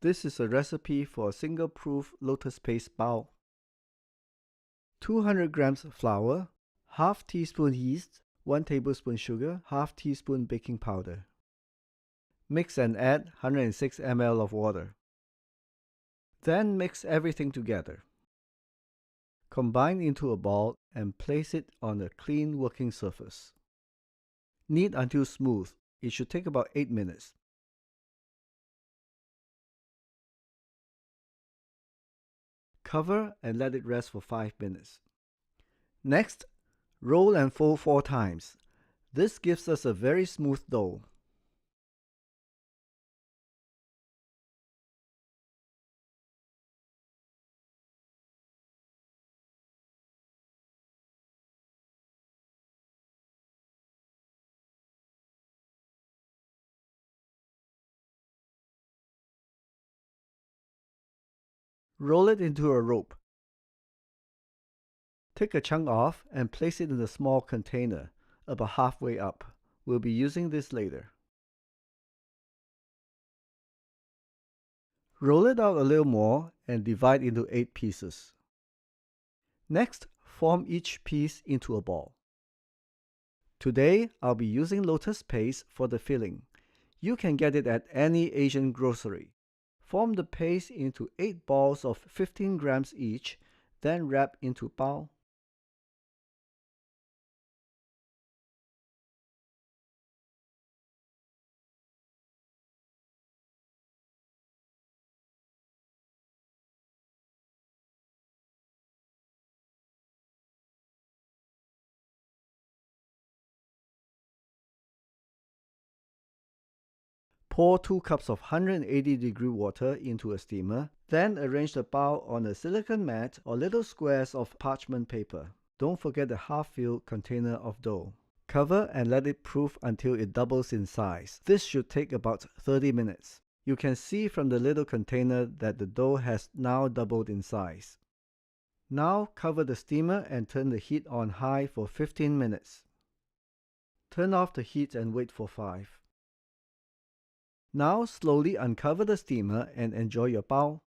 This is a recipe for a single-proof lotus paste bao. 200 grams flour, half teaspoon yeast, 1 tablespoon sugar, half teaspoon baking powder. Mix and add 106 ml of water. Then mix everything together. Combine into a ball and place it on a clean working surface. Knead until smooth. It should take about 8 minutes. Cover and let it rest for 5 minutes. Next, roll and fold 4 times. This gives us a very smooth dough. Roll it into a rope. Take a chunk off and place it in a small container, about halfway up. We'll be using this later. Roll it out a little more and divide into 8 pieces. Next, form each piece into a ball. Today, I'll be using lotus paste for the filling. You can get it at any Asian grocery. Form the paste into 8 balls of 15 grams each, then wrap into bao. Pour 2 cups of 180-degree water into a steamer, then arrange the bao on a silicone mat or little squares of parchment paper. Don't forget the half-filled container of dough. Cover and let it proof until it doubles in size. This should take about 30 minutes. You can see from the little container that the dough has now doubled in size. Now cover the steamer and turn the heat on high for 15 minutes. Turn off the heat and wait for 5. Now slowly uncover the steamer and enjoy your bao.